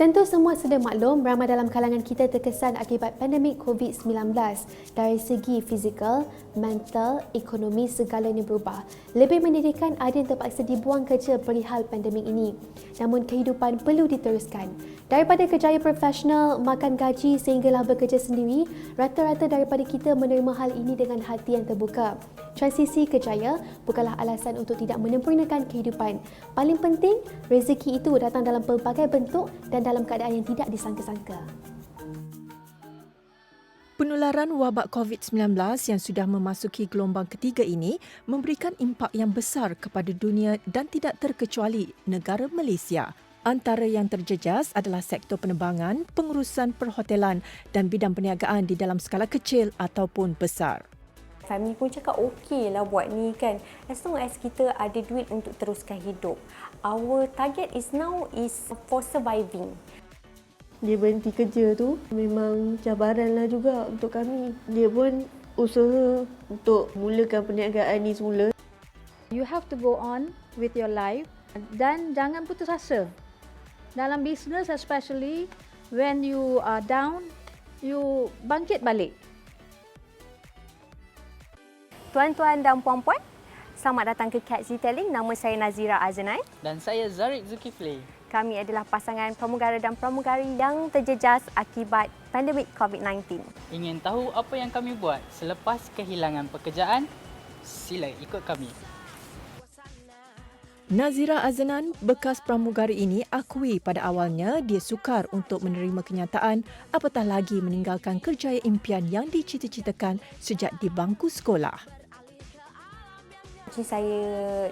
Tentu semua sudah maklum, ramai dalam kalangan kita terkesan akibat pandemik COVID-19. Dari segi fizikal, mental, ekonomi, segalanya berubah. Lebih menyedihkan ada yang terpaksa dibuang kerja perihal pandemik ini. Namun kehidupan perlu diteruskan. Daripada kerjaya profesional, makan gaji sehinggalah bekerja sendiri, rata-rata daripada kita menerima hal ini dengan hati yang terbuka. Transisi kerjaya bukanlah alasan untuk tidak menyempurnakan kehidupan. Paling penting, rezeki itu datang dalam pelbagai bentuk dan dalam keadaan yang tidak disangka-sangka. Penularan wabak COVID-19 yang sudah memasuki gelombang ketiga ini memberikan impak yang besar kepada dunia dan tidak terkecuali negara Malaysia. Antara yang terjejas adalah sektor penerbangan, pengurusan perhotelan dan bidang perniagaan di dalam skala kecil ataupun besar. Family pun cakap okey lah buat ni kan. As long as kita ada duit untuk teruskan hidup. Our target is for surviving. Dia berhenti kerja tu memang cabaran lah juga untuk kami. Dia pun usaha untuk mulakan perniagaan ni semula. You have to go on with your life dan jangan putus asa. Dalam business especially, when you are down, you bangkit balik. Tuan-tuan dan puan-puan, selamat datang ke Cat Detailing. Nama saya Nazira Aznan. Dan saya Zarik Zulkifli. Kami adalah pasangan pramugara dan pramugari yang terjejas akibat pandemik COVID-19. Ingin tahu apa yang kami buat selepas kehilangan pekerjaan? Sila ikut kami. Nazira Aznan, bekas pramugari ini akui pada awalnya dia sukar untuk menerima kenyataan apatah lagi meninggalkan kerjaya impian yang dicita-citakan sejak di bangku sekolah. Saya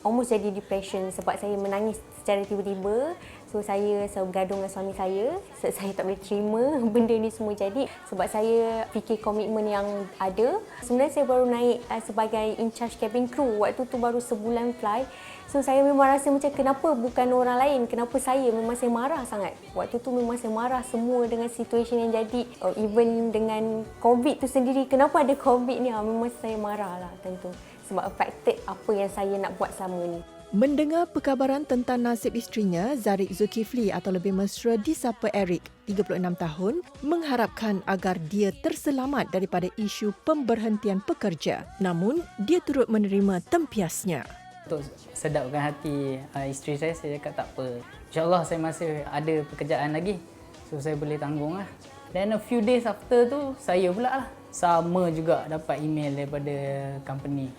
almost jadi depression sebab saya menangis secara tiba-tiba. So saya bergaduh dengan suami saya. Saya tak boleh terima benda ni semua jadi sebab saya fikir komitmen yang ada. Sebenarnya saya baru naik sebagai in charge cabin crew. Waktu tu baru sebulan fly. So saya memang rasa macam kenapa bukan orang lain, kenapa saya, memang saya marah sangat. Waktu tu memang saya marah semua dengan situasi yang jadi. Even dengan COVID tu sendiri, kenapa ada COVID ni, memang saya marah lah tentu. Sebab affected apa yang saya nak buat selama ni. Mendengar perkabaran tentang nasib isterinya, Zarik Zulkifli atau lebih mesra disapa Eric, 36 tahun, mengharapkan agar dia terselamat daripada isu pemberhentian pekerja. Namun, dia turut menerima tempiasnya. Untuk sedapkan hati isteri saya cakap tak apa. InsyaAllah saya masih ada pekerjaan lagi. So saya boleh tanggung lah. Then a few days after tu, saya pula lah. Sama juga dapat email daripada company.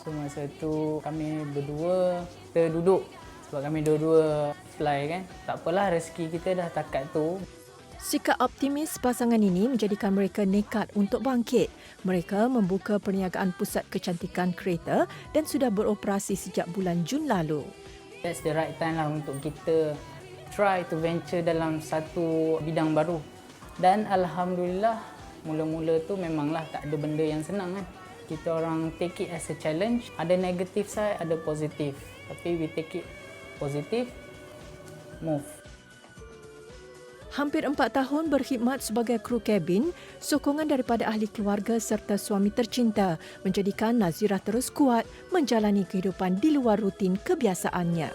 So masa tu kami berdua, kita duduk. Sebab kami dua-dua fly kan. Tak apalah, rezeki kita dah takat tu. Sikap optimis pasangan ini menjadikan mereka nekat untuk bangkit. Mereka membuka perniagaan pusat kecantikan kereta dan sudah beroperasi sejak bulan Jun lalu. That's the right time lah untuk kita try to venture dalam satu bidang baru. Dan Alhamdulillah, mula-mula tu memanglah tak ada benda yang senang kan. Kita orang take it as a challenge. Ada negative side, ada positif. Tapi we take it positif, move. Hampir 4 tahun berkhidmat sebagai kru kabin, sokongan daripada ahli keluarga serta suami tercinta menjadikan Nazira terus kuat menjalani kehidupan di luar rutin kebiasaannya.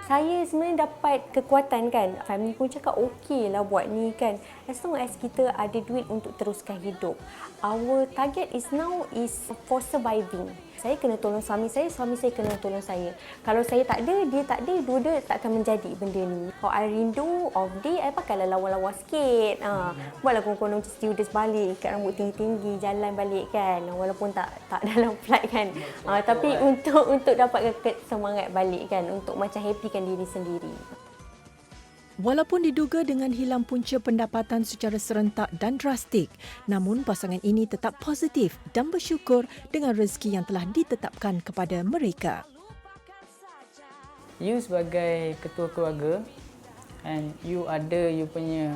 Saya sebenarnya dapat kekuatan kan. Family pun cakap okey lah buat ni kan. As long as kita ada duit untuk teruskan hidup. Our target is for surviving. Saya kena tolong suami saya kena tolong saya. Kalau saya tak ada, dia tak ada, dua-dua tak akan menjadi benda ni. Kalau I rindu off day, I pakailah lawa-lawa sikit. Buatlah konon-konon stewardess balik, ikat rambut tinggi-tinggi, jalan balik kan. Walaupun tak dalam flight kan. Tapi untuk dapatkan semangat balik kan, untuk macam happykan diri sendiri. Walaupun diduga dengan hilang punca pendapatan secara serentak dan drastik, namun pasangan ini tetap positif dan bersyukur dengan rezeki yang telah ditetapkan kepada mereka. You sebagai ketua keluarga and you punya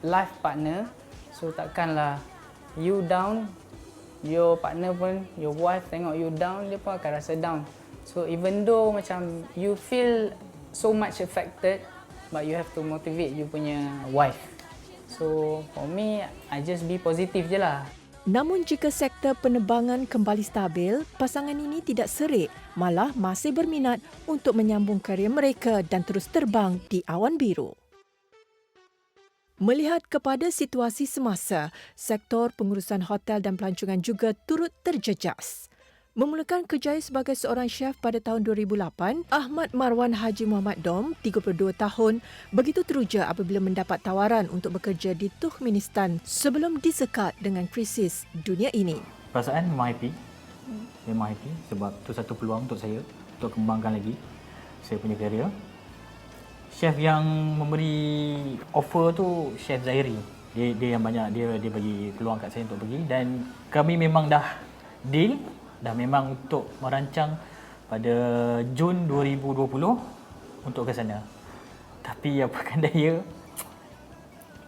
life partner, so takkanlah you down, your partner pun, your wife tengok you down, dia pun akan rasa down. So even though macam you feel so much affected, but you have to motivate you punya wife. So for me, I just be positive je lah. Namun jika sektor penerbangan kembali stabil, pasangan ini tidak serik, malah masih berminat untuk menyambung karier mereka dan terus terbang di awan biru. Melihat kepada situasi semasa, sektor pengurusan hotel dan pelancongan juga turut terjejas. Memulakan kerjaya sebagai seorang chef pada tahun 2008, Ahmad Marwan Haji Muhammad Dom, 32 tahun, begitu teruja apabila mendapat tawaran untuk bekerja di Turkmenistan sebelum disekat dengan krisis dunia ini. Perasaan memang happy. Memang happy sebab itu satu peluang untuk saya untuk kembangkan lagi saya punya karier. Chef yang memberi offer tu Chef Zahiri. Dia yang banyak dia bagi peluang kat saya untuk pergi dan kami memang dah deal, dah memang untuk merancang pada Jun 2020 untuk ke sana. Tapi apakan daya,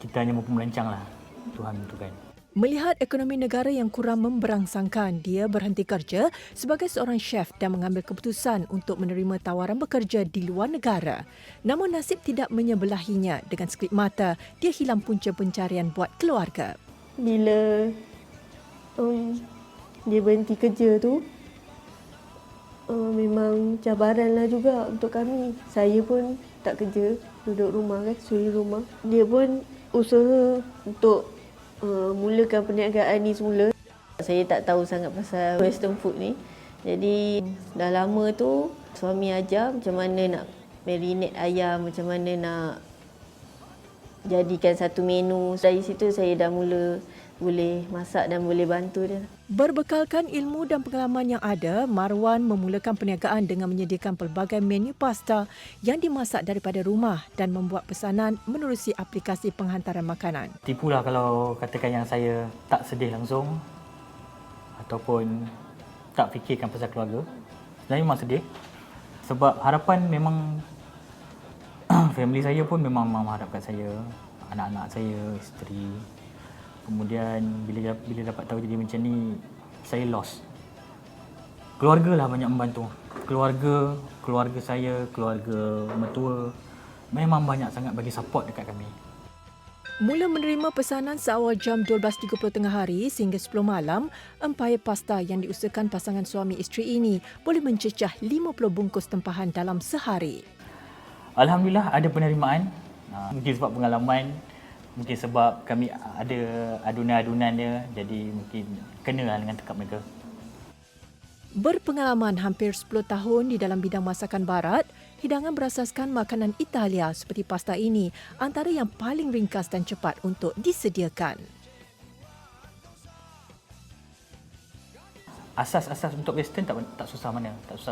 kita hanya mampu merancanglah. Tuhan tentukan. Melihat ekonomi negara yang kurang memberangsangkan, dia berhenti kerja sebagai seorang chef dan mengambil keputusan untuk menerima tawaran bekerja di luar negara. Namun nasib tidak menyebelahinya. Dengan sekelip mata, dia hilang punca pencarian buat keluarga. Bila dia berhenti kerja tu, memang cabaran lah juga untuk kami. Saya pun tak kerja, duduk rumah kan, suri rumah. Dia pun usaha untuk mulakan perniagaan ni semula. Saya tak tahu sangat pasal western food ni. Jadi dah lama tu suami ajar macam mana nak marinate ayam, macam mana nak jadikan satu menu. Dari situ saya dah mula boleh masak dan boleh bantu dia. Berbekalkan ilmu dan pengalaman yang ada, Marwan memulakan perniagaan dengan menyediakan pelbagai menu pasta yang dimasak daripada rumah dan membuat pesanan menerusi aplikasi penghantaran makanan. Tipulah kalau katakan yang saya tak sedih langsung ataupun tak fikirkan pasal keluarga. Sebenarnya memang sedih sebab harapan memang family saya pun memang mengharapkan saya, anak-anak saya, isteri. Kemudian bila dapat tahu jadi macam ni, saya lost. Keluarga lah banyak membantu. Keluarga saya, keluarga mertua memang banyak sangat bagi support dekat kami. Mula menerima pesanan seawal jam 12.30 tengah hari sehingga 10 malam, empayar pasta yang diusahakan pasangan suami isteri ini boleh mencecah 50 bungkus tempahan dalam sehari. Alhamdulillah ada penerimaan. Mungkin sebab pengalaman, mungkin sebab kami ada adunan-adunan dia, jadi mungkin kenalah dengan tekap mereka. Berpengalaman hampir 10 tahun di dalam bidang masakan barat, hidangan berasaskan makanan Italia seperti pasta ini antara yang paling ringkas dan cepat untuk disediakan. Asas-asas untuk western tak susah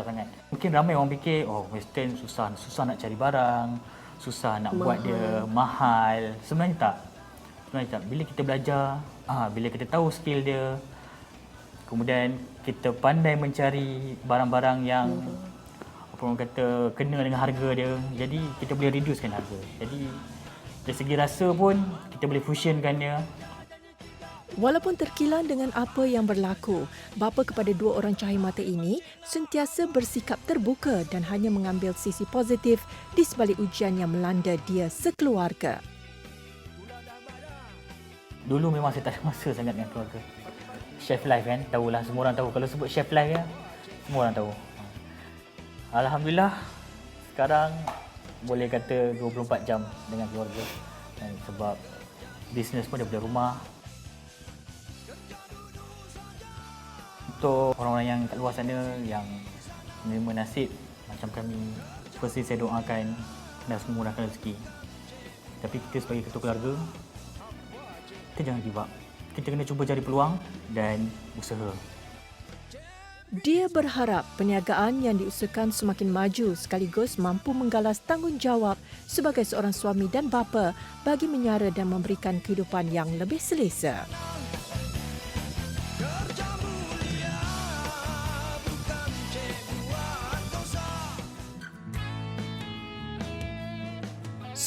sangat. Mungkin ramai orang fikir, oh western susah nak cari barang, susah nak buat dia mahal. Sebenarnya tak. Bila kita belajar, bila kita tahu skill dia, kemudian kita pandai mencari barang-barang yang apa orang kata kena dengan harga dia, jadi kita boleh reducekan harga. Jadi dari segi rasa pun kita boleh fusionkan dia. Walaupun terkilan dengan apa yang berlaku, bapa kepada dua orang cahaya mata ini sentiasa bersikap terbuka dan hanya mengambil sisi positif di sebalik ujian yang melanda dia sekeluarga. Dulu memang saya tak ada masa sangat dengan keluarga. Chef life kan, tahulah, semua orang tahu. Kalau sebut chef life ya, semua orang tahu. Alhamdulillah, sekarang boleh kata 24 jam dengan keluarga. Dan sebab bisnes pun daripada rumah. Untuk orang-orang yang kat luar sana yang menerima nasib macam kami, firstly saya doakan dan semua murahkan rezeki. Tapi kita sebagai ketua keluarga, kita jangan give up. Kita kena cuba cari peluang dan usaha. Dia berharap perniagaan yang diusahakan semakin maju sekaligus mampu menggalas tanggungjawab sebagai seorang suami dan bapa bagi menyara dan memberikan kehidupan yang lebih selesa.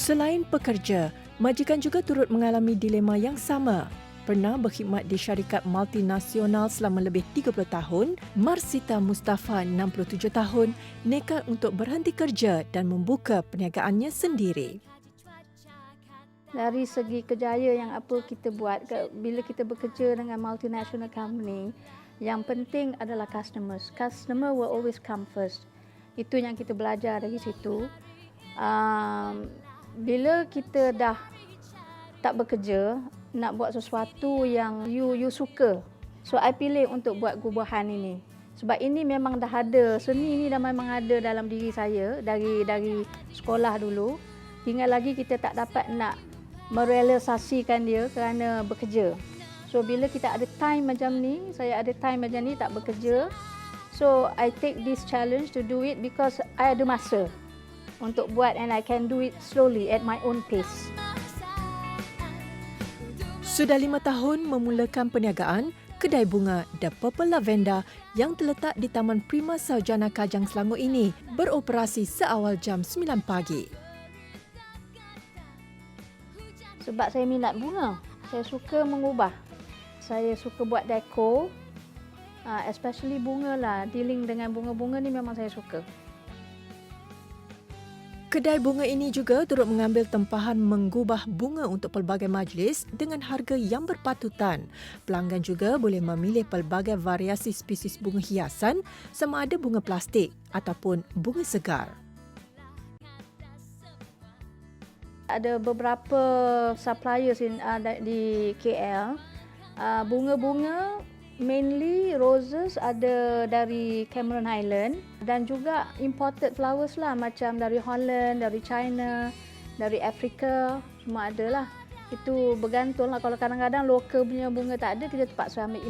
Selain pekerja, majikan juga turut mengalami dilema yang sama. Pernah berkhidmat di syarikat multinasional selama lebih 30 tahun, Marsita Mustafa, 67 tahun, nekat untuk berhenti kerja dan membuka perniagaannya sendiri. dari segi kejayaan yang apa kita buat, bila kita bekerja dengan multinational company, yang penting adalah customers. Customer will always come first. Itu yang kita belajar dari situ. Bila kita dah tak bekerja, nak buat sesuatu yang you suka. So, I pilih untuk buat gubahan ini. Sebab ini memang dah ada, seni ini dah memang ada dalam diri saya dari sekolah dulu. Tinggal lagi kita tak dapat nak merealisasikan dia kerana bekerja. So bila kita ada time macam ni, saya ada time macam ni tak bekerja. So I take this challenge to do it because I ada masa untuk buat and I can do it slowly at my own pace. Sudah 5 tahun memulakan perniagaan, kedai bunga The Purple Lavender yang terletak di Taman Prima Saujana Kajang Selangor ini beroperasi seawal jam 9 pagi. Sebab saya minat bunga, saya suka mengubah. Saya suka buat dekor, especially bunga lah. Dealing dengan bunga-bunga ni memang saya suka. Kedai bunga ini juga turut mengambil tempahan menggubah bunga untuk pelbagai majlis dengan harga yang berpatutan. Pelanggan juga boleh memilih pelbagai variasi spesies bunga hiasan sama ada bunga plastik ataupun bunga segar. Ada beberapa suppliers di KL. Bunga-bunga mainly roses ada dari Cameron Highland dan juga imported flowers lah macam dari Holland, dari China, dari Afrika, semua ada lah. Itu bergantung lah. Kalau kadang-kadang lokal punya bunga tak ada, kita terpaksa ambil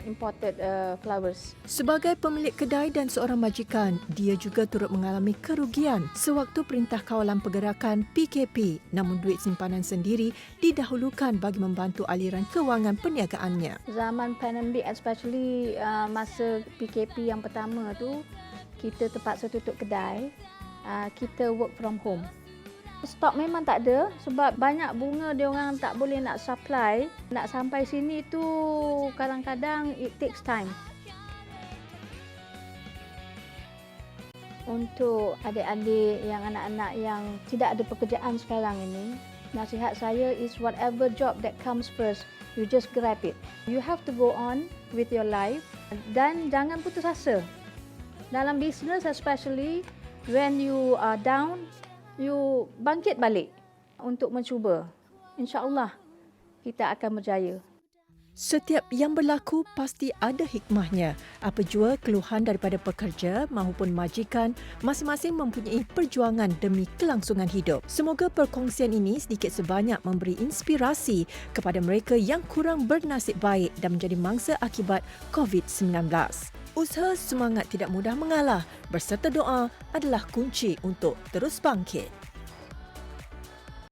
imported flowers. Sebagai pemilik kedai dan seorang majikan, dia juga turut mengalami kerugian sewaktu Perintah Kawalan Pergerakan PKP, namun duit simpanan sendiri didahulukan bagi membantu aliran kewangan perniagaannya. Zaman pandemik, especially masa PKP yang pertama tu, kita terpaksa tutup kedai, kita work from home. Stok memang tak ada sebab banyak bunga dia orang tak boleh nak supply. Nak sampai sini tu kadang-kadang it takes time. Untuk adik-adik yang anak-anak yang tidak ada pekerjaan sekarang ini, nasihat saya is whatever job that comes first, you just grab it. You have to go on with your life dan jangan putus asa. Dalam business especially, when you are down, you bangkit balik untuk mencuba. InsyaAllah kita akan berjaya. Setiap yang berlaku pasti ada hikmahnya. Apa jua keluhan daripada pekerja maupun majikan, masing-masing mempunyai perjuangan demi kelangsungan hidup. Semoga perkongsian ini sedikit sebanyak memberi inspirasi kepada mereka yang kurang bernasib baik dan menjadi mangsa akibat COVID-19. Usaha semangat tidak mudah mengalah, berserta doa adalah kunci untuk terus bangkit.